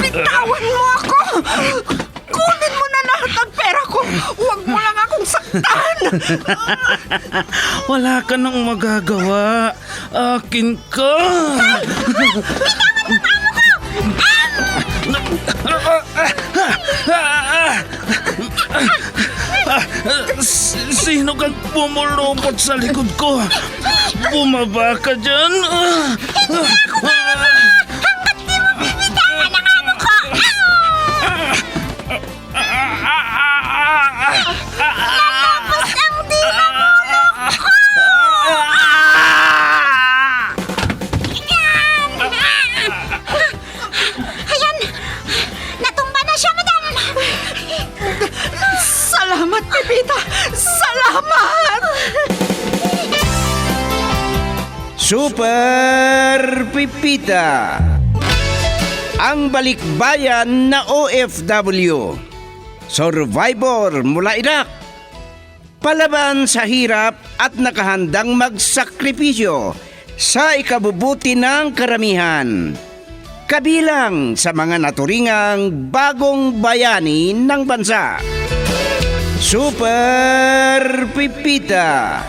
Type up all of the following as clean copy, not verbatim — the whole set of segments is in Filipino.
Bitawan mo ako! Kunin mo na lahat ng pera ko! Huwag mo lang akong saktan! Wala ka nang magagawa. Akin ka. Sino kang pumulupot sa likod ko? Bumaba ka dyan. Ayan! Natumba na siya, madam! Salamat, Pepita! Salamat! Super Pipita, ang balikbayan na OFW, survivor mula Iraq, palaban sa hirap at nakahandang magsakripisyo sa ikabubuti ng karamihan, kabilang sa mga naturingang bagong bayani ng bansa. Super Pipita,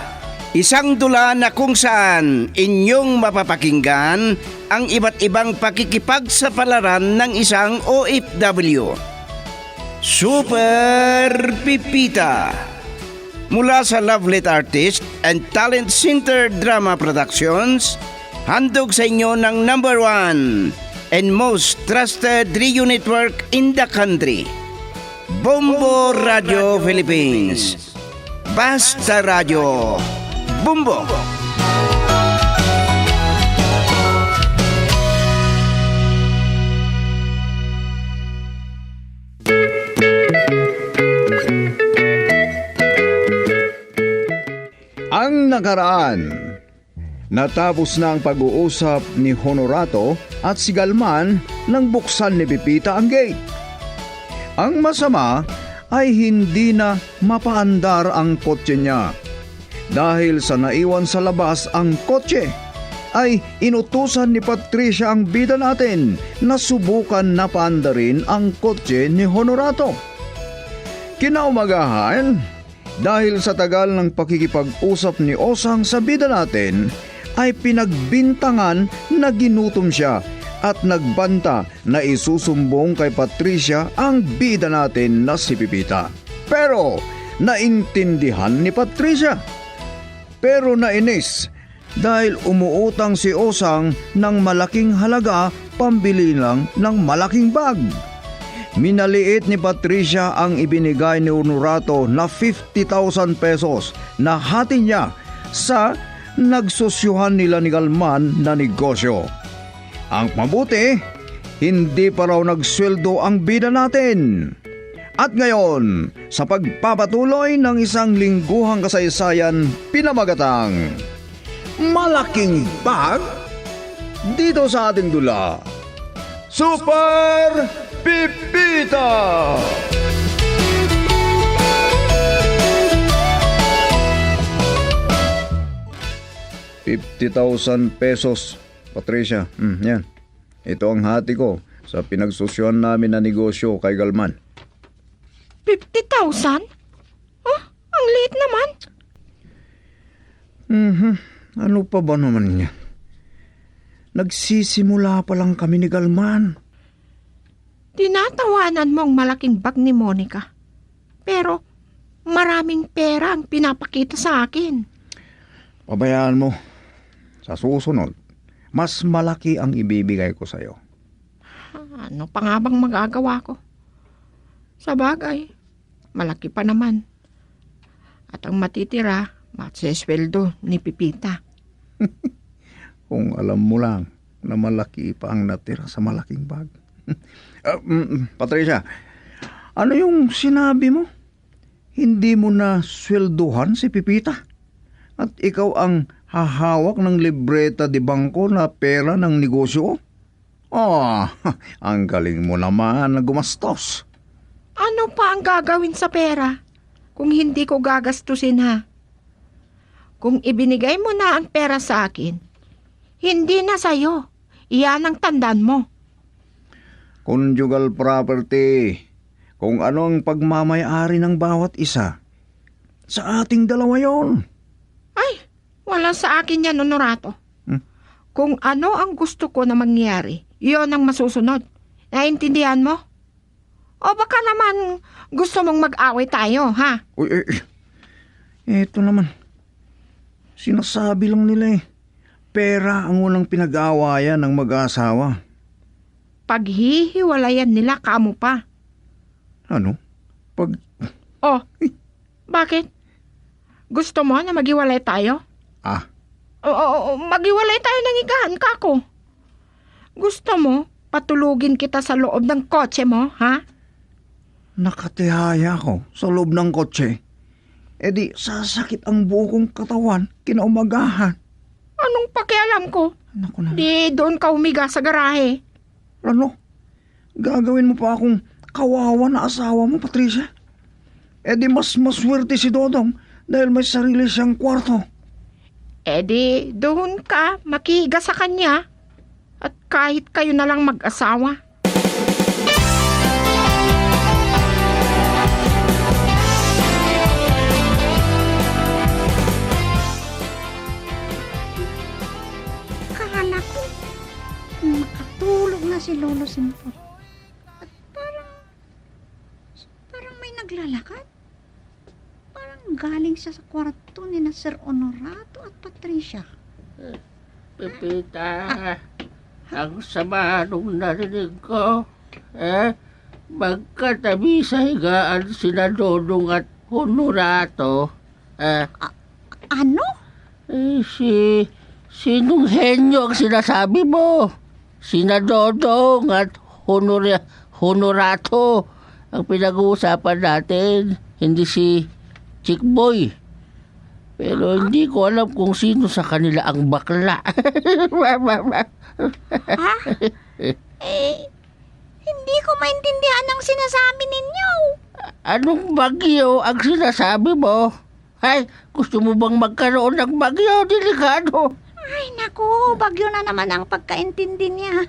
isang dula na kung saan inyong mapapakinggan ang iba't ibang pakikipagsapalaran ng isang OFW. Super Pipita, mula sa Lovelet Artist and Talent Center Drama Productions, handog sa inyo ng #1 and most trusted radio network in the country, Bombo Radio Philippines. Basta Radio Bombo. Ang nakaraan. Natapos na ang pag-uusap ni Honorato at si Galman nang buksan ni Pipita ang gate. Ang masama ay hindi na mapaandar ang kotse niya. Dahil sa naiwan sa labas ang kotse, ay inutusan ni Patricia ang bida natin na subukan na paandarin ang kotse ni Honorato. Kinaumagahan, dahil sa tagal ng pakikipag-usap ni Osang sa bida natin, ay pinagbintangan na ginutom siya at nagbanta na isusumbong kay Patricia ang bida natin na si Pipita. Pero naintindihan ni Patricia. Pero nainis dahil umuutang si Osang ng malaking halaga pambili lang ng malaking bag. Minaliit ni Patricia ang ibinigay ni Honorato na 50,000 pesos na hati niya sa nagsosyuhan nila ni Galman na negosyo. Ang mabuti, hindi pa raw nagsweldo ang bida natin. At ngayon, sa pagpapatuloy ng isang lingguhang kasaysayan, pinamagatang Malaking Bag, dito sa ating dula, Super Pipita! 50,000 pesos, Patricia. Yan. Ito ang hati ko sa pinagsusyohan namin na negosyo kay Galman. 50,000? Oh, ang liit naman. Ano pa ba naman niya? Nagsisimula pa lang kami ni Galman. Tinatawanan mong malaking bag ni Monica. Pero maraming pera ang pinapakita sa akin. Pabayaan mo. Sa susunod, mas malaki ang ibibigay ko sa'yo. Ano pa nga bang magagawa ko? Sa bagay, malaki pa naman. At ang matitira, matsesweldo ni Pipita. Kung alam mo lang na malaki pa ang natira sa malaking bag. Patricia, ano yung sinabi mo? Hindi mo na swelduhan si Pipita? At ikaw ang hahawak ng libreta de bangko na pera ng negosyo? Ang galing mo naman na gumastos. Ano pa ang gagawin sa pera kung hindi ko gagastusin, ha? Kung ibinigay mo na ang pera sa akin, hindi na sa'yo. Iyan ang tandaan mo. Conjugal property, kung ano ang pagmamayari ng bawat isa. Sa ating dalawa yon. Ay, wala sa akin yan, Honorato. Hmm? Kung ano ang gusto ko na mangyari, iyon ang masusunod. Naintindihan mo? O baka naman gusto mong mag-away tayo, ha? Uy, eto naman. Sinasabi lang nila eh. Pera ang unang pinag-aawayan ng mag-aasawa. Paghihiwalayan nila kamo pa. Ano? Oh, bakit? Gusto mo na maghiwalay tayo? Ah, Oo, maghiwalay tayo ng igahan, kako. Gusto mo patulugin kita sa loob ng kotse mo, ha? nakatihaya ko sa loob ng kotse. E di, sasakit ang buo kong katawan kinaumagahan. Anong pakialam ko? Naku na. Di doon ka umiga sa garahe. Ano? Gagawin mo pa akong kawawa na asawa mo, Patricia? E di mas maswerte si Dodong dahil may sarili siyang kwarto. Eh di, doon ka, makihiga sa kanya. At kahit kayo na lang mag-asawa. Akala ko, makatulog na si Lolo Simpot. At parang may naglalakad. Parang galing siya sa kwarto ni na Sir Honorato at Patricia. Pepita, ang sama nung narinig ko. Magkatabi sa higaan sina Dodong at Honorato. Ano? Sinong henyo ang sinasabi mo? Sina Dodong at Honorato ang pinag-uusapan natin, hindi si Chickboy. Pero hindi ko alam kung sino sa kanila ang bakla. Ha? Hindi ko maintindihan ang sinasabi ninyo. Anong bagyo ang sinasabi mo? Ay, gusto mo bang magkaroon ng bagyo? Delikado. Ay, naku, bagyo na naman ang pagkaintindi niya.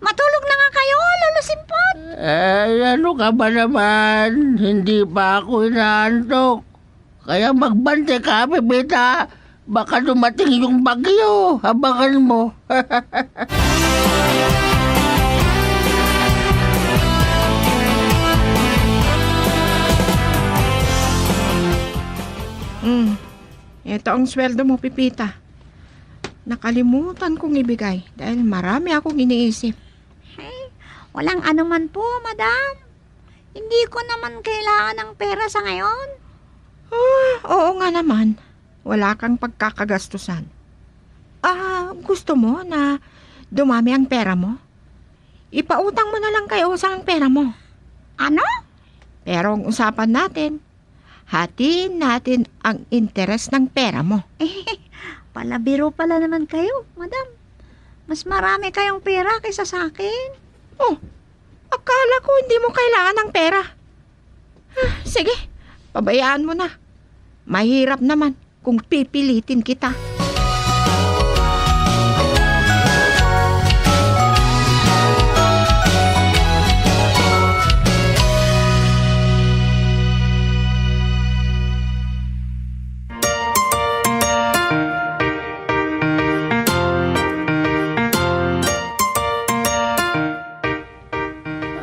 Matulog na nga kayo, Lolo Simpot. Ay, ano ka ba naman? Hindi pa ako inaantok. Kaya magbante ka, Pepita. Baka dumating yung bagyo. Habangan mo. Ito ang sweldo mo, Pipita. Nakalimutan kong ibigay dahil marami akong iniisip. Walang anuman po, madam. Hindi ko naman kailangan ng pera sa ngayon. Oo nga naman. Wala kang pagkakagastusan. Gusto mo na dumami ang pera mo? Ipautang mo na lang kay Osang ang pera mo. Ano? Pero ang usapan natin, hatiin natin ang interes ng pera mo. Palabiro pala naman kayo, madam. Mas marami kayong pera kaysa sa akin. Oh, akala ko hindi mo kailangan ng pera. Sige, pabayaan mo na. Mahirap naman kung pipilitin kita.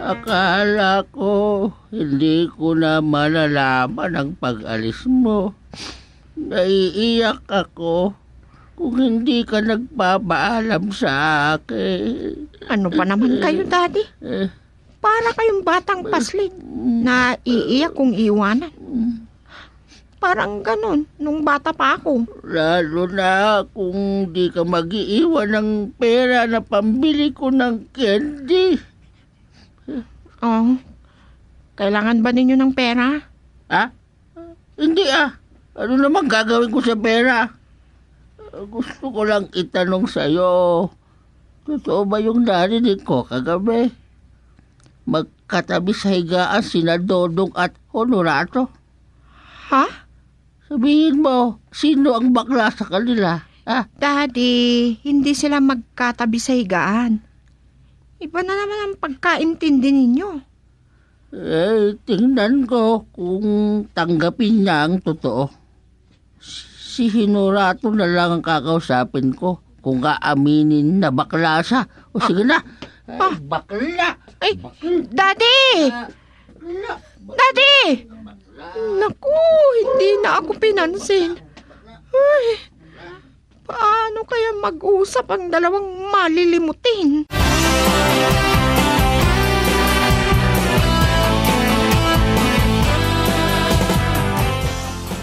Akala ko hindi ko na malalaman ang pag-alis mo. Naiiyak ako kung hindi ka nagpapaalam sa akin. Ano pa naman kayo, Daddy? Para kayong batang paslit na iiyak kung iwanan. Parang ganun nung bata pa ako. Lalo na kung di ka mag-iiwan ng pera na pambili ko ng candy. Oh, kailangan ba ninyo ng pera? Hindi Ano naman gagawin ko sa pera? Gusto ko lang itanong sa'yo. Totoo ba yung narinig ko kagabi? Magkatabi sa higaan sina Dodong at Honorato? Ha? Sabihin mo, sino ang bakla sa kanila? Daddy, hindi sila magkatabi sa higaan. Iba na naman ang pagkaintindi ninyo. Tingnan ko kung tanggapin niya ang totoo. Si Honorato na lang ang kakausapin ko kung aaminin na bakla siya. O sige na. Bakla! Ay, Daddy! Daddy! Naku, hindi na ako pinansin. Ay, paano kaya mag-usap ang dalawang malilimutin?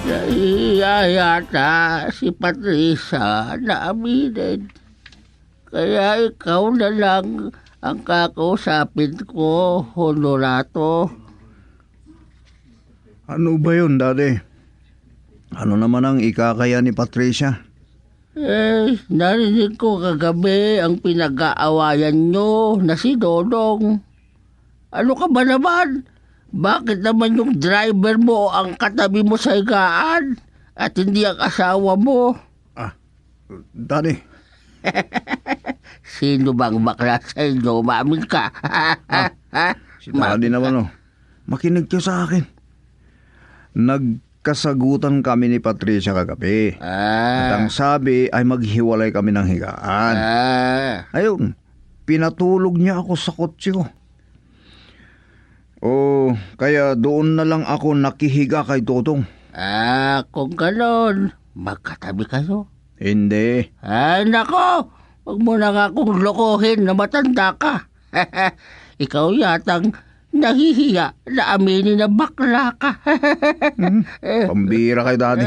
Nahiya yata si Patricia na aminin. Kaya ikaw na lang ang kakausapin ko, Honorato. Ano ba yun, Daddy? Ano naman ang ikakaya ni Patricia? Narinig ko kagabi ang pinag-aawayan nyo na si Dodong. Ano ka ba naman? Bakit naman yung driver mo ang katabi mo sa higaan at hindi ang asawa mo? Daddy, Sino bang bakla sa inyo? Umamin ka. si Daddy naman, makinig kayo sa akin. Nagkasagutan kami ni Patricia kagabi. At ang sabi ay maghiwalay kami ng higaan. Ayun, pinatulog niya ako sa kotse ko. Kaya doon na lang ako nakihiga kay Totong. Kung ganon, magkatabi kayo. Hindi. Ay, nako! Huwag mo na nga akong lokohin na matanda ka. Ikaw yatang nahihiya na aminin na bakla ka. Pambira kay Daddy.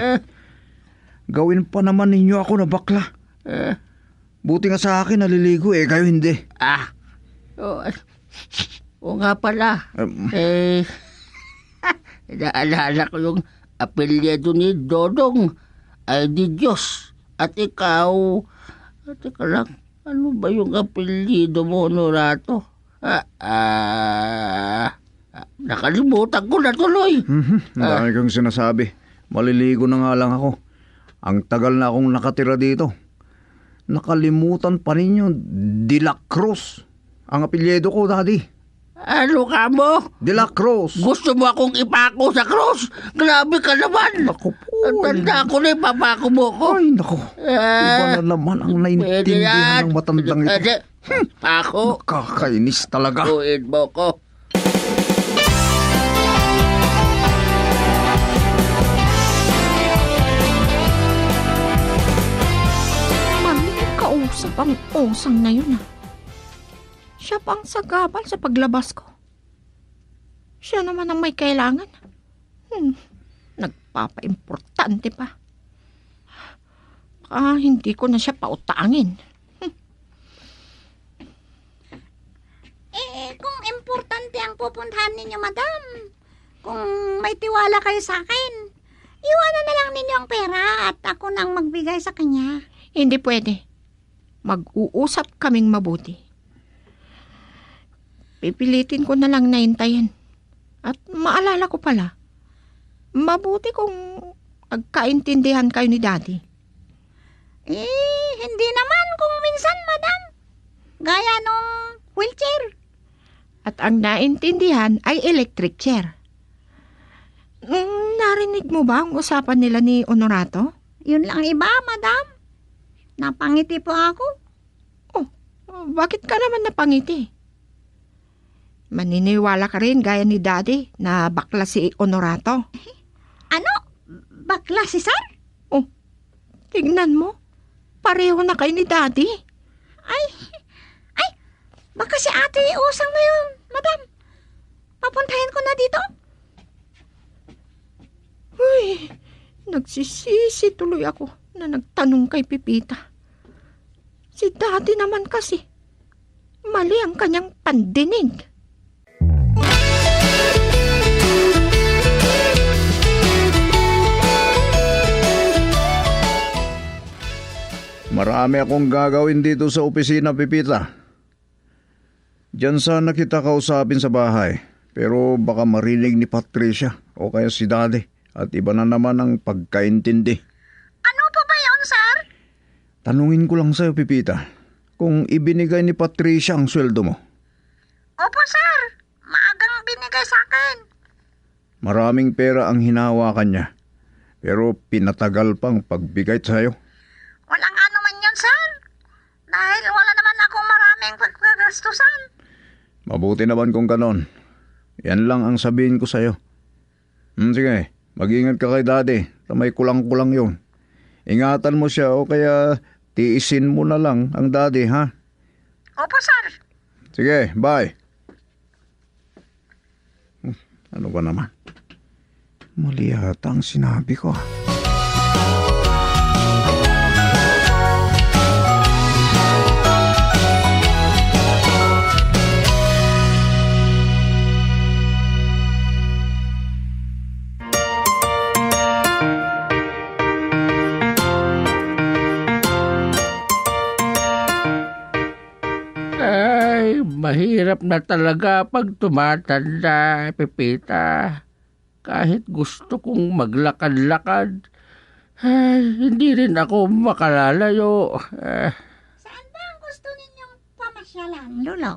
Gawin pa naman ninyo ako na bakla. Buti nga sa akin naliligo kayo hindi. O nga pala. Naalala ko yung apelyido ni Dodong ay di Diyos. At ikaw, teka lang, ano ba yung apelyido mo, Honorato? Nakalimutan ko na tuloy. Ang dami kong sinasabi. Maliligo na nga lang ako. Ang tagal na akong nakatira dito. Nakalimutan pa ninyo, De La Cruz. Ang apelyido ko, Daddy. Ano ka mo? De La Cruz. Gusto mo akong ipako sa krus? Grabe ka naman. Naku po. Tanda ko na ipapako mo ko. Ay, naku. Iba na naman ang naintindihan ng matandang ito. Pako. Kakainis talaga. Uin mo ko. Maling kausap ang osang na yun. Siya pang sagabal sa paglabas ko. Siya naman ang may kailangan. Nagpapa-importante pa. Hindi ko na siya pautangin. Kung importante ang pupuntahan ninyo, madam, kung may tiwala kayo sa akin, iwanan na lang ninyo ang pera at ako nang magbigay sa kanya. Hindi pwede. Mag-uusap kaming mabuti. Pipilitin ko na lang na hintayin. At maalala ko pala, mabuti kung magkaintindihan kayo ni Daddy. Hindi naman kung minsan, madam. Gaya nung wheelchair. At ang naintindihan ay electric chair. Narinig mo ba ang usapan nila ni Honorato? Yun lang iba, madam. Napangiti po ako. Bakit ka naman napangiti? Maniniwala ka rin gaya ni Daddy na bakla si Honorato. Ano? Bakla si Sir? Tignan mo. Pareho na kayo ni Daddy. Ay, baka si ate usang na yun, madam. Papuntahin ko na dito. Uy, nagsisisi tuloy ako na nagtanong kay Pipita. Si Daddy naman kasi, mali ang kanyang pandinig. Marami akong gagawin dito sa opisina, Pipita. Diyan sana kita kausapin sa bahay. Pero baka marinig ni Patricia o kaya si Daddy at iba na naman ang pagkaintindi. Ano pa ba yun, sir? Tanungin ko lang sa'yo, Pipita, kung ibinigay ni Patricia ang sweldo mo. Opo, sir. Maagang binigay sa akin. Maraming pera ang hinawakan niya, pero pinatagal pang pagbigay sa'yo. Walang ano man yun, sir. Dahil wala naman akong maraming pagkagastusan. Mabuti naman kung ganon. Yan lang ang sabihin ko sa'yo. Sige, mag-ingat ka kay Daddy. May kulang-kulang yun. Ingatan mo siya o kaya tiisin mo na lang ang Daddy, ha? Opo, sir. Sige, bye. Ano ba naman? Mali yata ang sinabi ko. Ay, mahirap na talaga pag tumatanda, Pepita. Kahit gusto kong maglakad-lakad, ay, hindi rin ako makalalayo. Saan ba ang gusto ninyong pamasyalan, Lolo?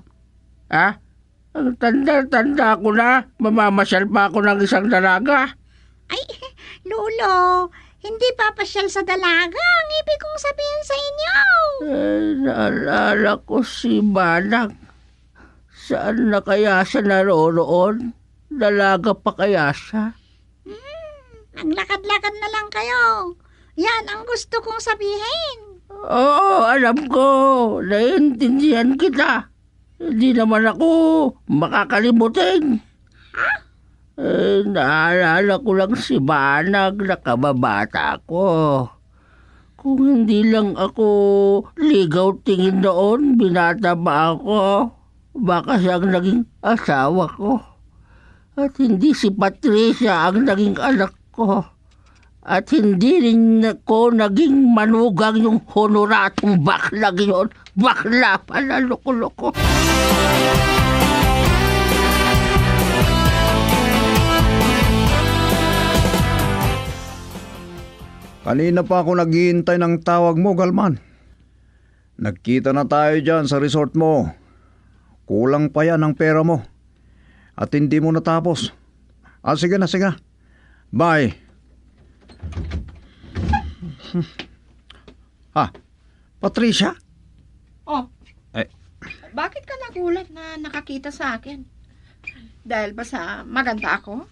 Ang tanda-tanda ko na, mamamasyal pa ako ng isang dalaga. Ay, Lolo, hindi papasyal sa dalaga ang ibig kong sabihin sa inyo. Ay, naalala ko si Manang. Saan na kaya siya naroroon? Dalaga pa kaya siya? Maglakad-lakad na lang kayo. Yan ang gusto kong sabihin. Oo, alam ko. Naiintindihan kita. Hindi naman ako makakalimutin. Naalala ko lang si Manang na kababata ko. Kung hindi lang ako ligaw tingin noon, binata pa ako, baka siyang naging asawa ko. At hindi si Patricia ang naging anak ko. At hindi rin ko naging manugang yung honoratong bakla yun. Bakla pala, loko-loko. Kanina pa ako naghihintay ng tawag mo, Galman. Nagkita na tayo dyan sa resort mo. Kulang pa yan ang pera mo. At hindi mo natapos. Sige na, sige na. Bye. Patricia? Oh, Eh, bakit ka nagulat na nakakita sa akin? Dahil ba sa maganda ako?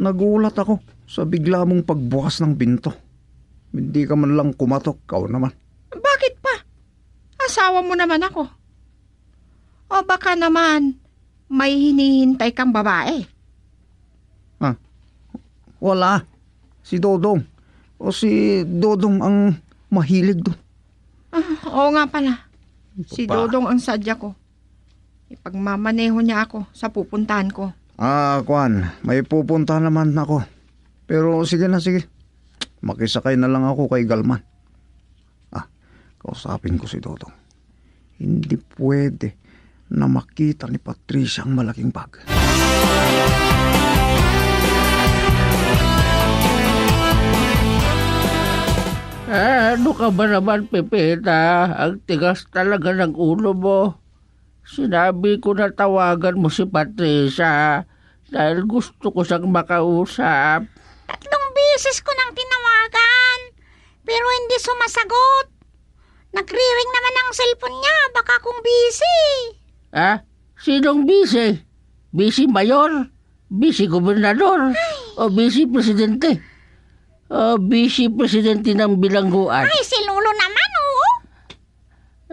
nagulat ako sa bigla mong pagbukas ng pinto. Hindi ka man lang kumatok, kau naman. Bakit pa? Asawa mo naman ako. O baka naman may hinihintay kang babae. Wala. Si Dodong. O si Dodong ang mahilig doon. Oo nga pala. Si Pa. Dodong ang sadya ko. Ipagmamaneho niya ako sa pupuntahan ko. Kwan, may pupunta naman ako. Pero sige na, sige. Makisakay na lang ako kay Galman. Kausapin ko si Dodong. Hindi pwede na makita ni Patricia ang malaking bag. Ano ka ba naman, Pepita? Ang tigas talaga ng ulo mo. Sinabi ko na tawagan mo si Patricia dahil gusto ko siyang makausap. 3 beses ko nang tinawagan, pero hindi sumasagot. Nagri-ring naman ang cellphone niya, baka kung busy. Sinong busy? Busy mayor? Busy gobernador? O busy presidente? O busy presidente ng bilangguan? Ay, si Lolo naman, oo.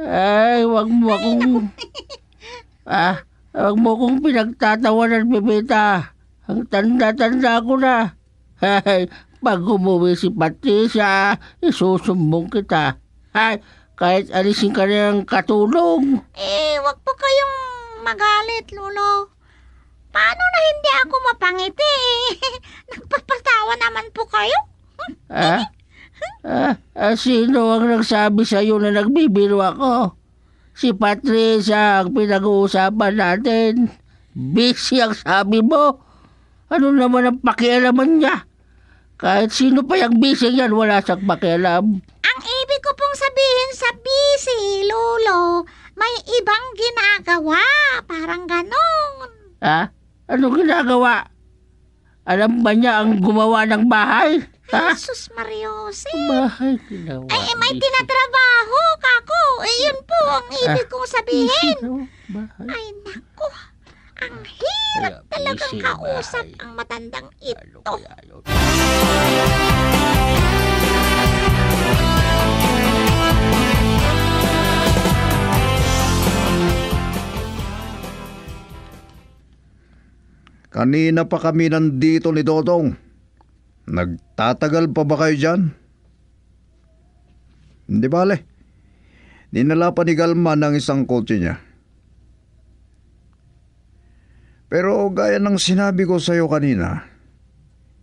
Ay, wag mo akong... wag mo akong pinagtatawanan, Pepita. Ang tanda-tanda ko na. Ay, pag umuwi si Patricia, isusumbong kita. Ay, kahit alisin ka ng katulong. Wag po kayong magalit, Lolo. Paano na hindi ako mapangiti? Nagpapatawa naman po kayo. Sino ang nagsabi sa'yo na nagbibiro ako? Si Patricia ang pinag-uusapan natin. Busy ang sabi mo. Ano naman ang pakialaman niya? Kahit sino pa yung busy yan, wala siyang pakialam. Ang ibig ko pong sabihin, sabihin sa busy, Lolo, may ibang ginagawa. Parang ganon. Ha? Ano ginagawa? Alam ba niya ang gumawa ng bahay? Ha? Jesus Mariose. Bahay ginawa. Ay, may tinatrabaho, kako. Yun po ang ibig kong sabihin. Bahay. Ay, naku. Ang hirap Kaya talagang busy na kausap bahay. ang matandang Ano ito. kaya yun? Kanina pa kami nandito ni Dodong. Nagtatagal pa ba kayo dyan? Hindi bale. Dinala pa ni Galman ang isang kotse niya. Pero gaya ng sinabi ko sa iyo kanina,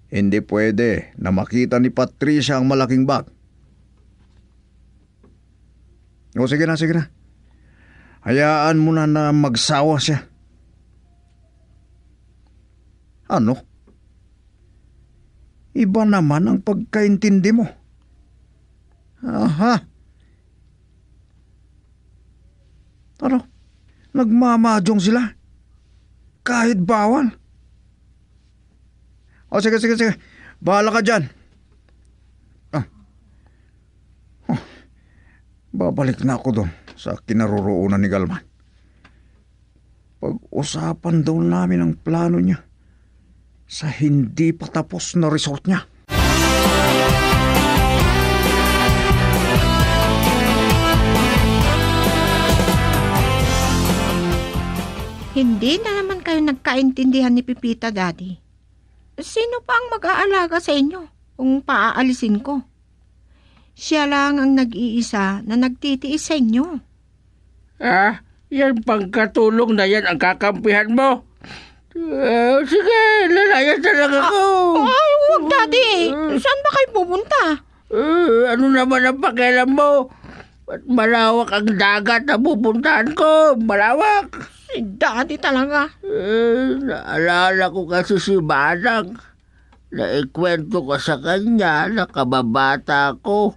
hindi pwede na makita ni Patricia ang malaking bag. O sige na, sige na. Hayaan mo na magsawa siya. Ano? Iba naman ang pagkaintindi mo. Aha. Ano? Nagmamadyong sila? Kahit bawal? O sige, sige, sige. Bahala ka dyan. Babalik na ako doon sa kinaroroonan ni Galman. Pag-usapan daw namin ang plano niya sa hindi pa tapos na resort niya. Hindi na naman kayo nagkaintindihan ni Pipita, Daddy. Sino pa ang mag-aalaga sa inyo kung paaalisin ko? Siya lang ang nag-iisa na nagtitiis sa inyo. Ah, yan pangkatulong na yan ang kakampihan mo. Sige, lalayas na lang ako. Ay, huwag, Daddy. Saan ba kayo pupunta? Ano naman ang pakialam mo? At malawak ang dagat na pupuntahan ko. Malawak. Si Daddy talaga. Naalala ko kasi si Manang. Naikwento ko sa kanya na kababata ko.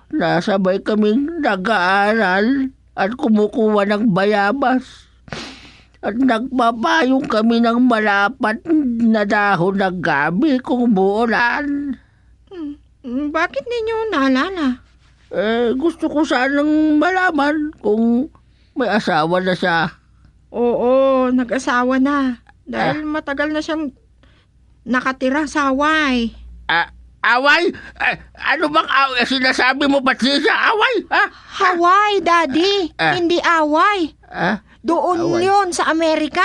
Nasabay kaming nag-aaral at kumukuha ng bayabas. At nagpapayong kami ng malapat na dahon ng gabi kung umuulan. Bakit ninyo naalala? Gusto ko sanang malaman kung may asawa na siya. Oo, nag-asawa na. Dahil matagal na siyang nakatira sa Hawaii. Away? Ano bang away? Sinasabi mo ba't siya away? Ha? Hawaii, Daddy. Hindi away. Doon Away. yun sa Amerika.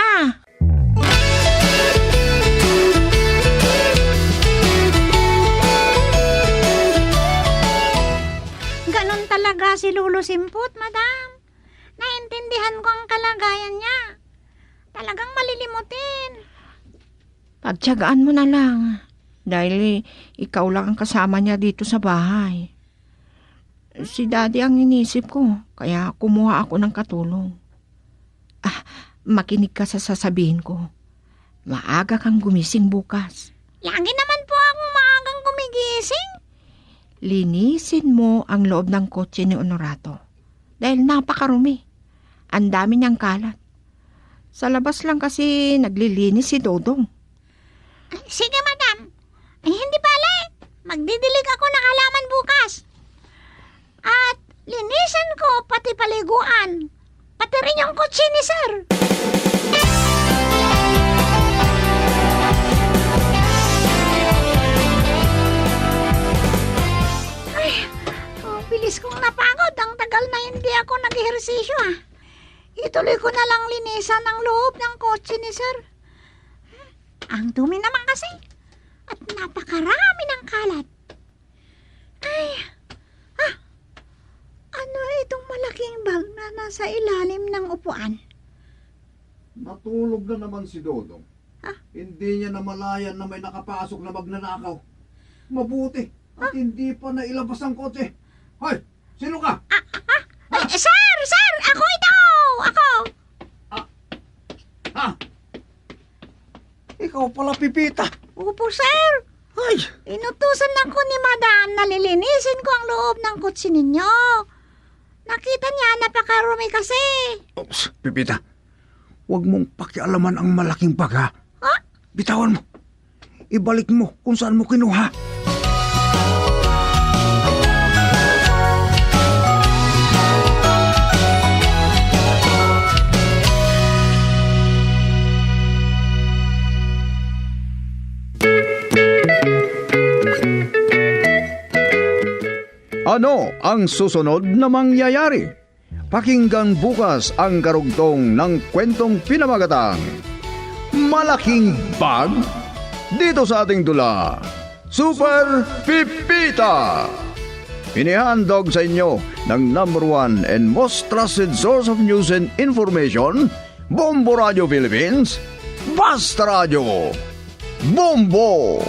Ganon talaga si Lolo Simput, madam. Naintindihan ko ang kalagayan niya. Talagang malilimutin. Pagtiyagaan mo na lang. Dahil ikaw lang ang kasama niya dito sa bahay. Si Daddy ang inisip ko, kaya kumuha ako ng katulong. Makinig ka sa sasabihin ko. Maaga kang gumising bukas. Lagi naman po akong maagang gumigising. Linisin mo ang loob ng kotse ni Honorato. Dahil napakarumi. Ang dami niyang kalat. Sa labas lang kasi naglilinis si Dodong. Sige, madam. Hindi pala. Magdidilig ako ng halaman bukas. At linisan ko pati paliguan. Pati rin yung kotse ni sir. Bilis kong napagod. Ang tagal na hindi ako nag-ehersisyo Ituloy ko na lang linisan ang loob ng kotse ni sir. Ang dumi naman kasi. At napakarami ng kalat. Ano itong malaking bag na nasa ilalim ng upuan? Natulog na naman si Dodong. Hindi niya namalayan na may nakapasok na magnanakaw. Mabuti at hindi pa nailabas ang kotse. Hoy! Sino ka? Sir! Sir! Ako ito! Ako! Ikaw pala, Pipita. Opo, sir. Ay! Inutusan ako ni madam na lilinisin ko ang loob ng kotse ninyo. Nakita niya, napakarumi kasi. Oops, Pipita. Huwag mong pakialaman ang malaking bag, ha? Ha? Bitawan mo. Ibalik mo kung saan mo kinuha. Ano ang susunod na mangyayari? Pakinggan bukas ang karugtong ng kwentong pinamagatang Malaking Bag dito sa ating dula, Super Pipita. Inihandog sa inyo ng #1 and most trusted source of news and information, Bombo Radio Philippines, Basta Radio. Bombo!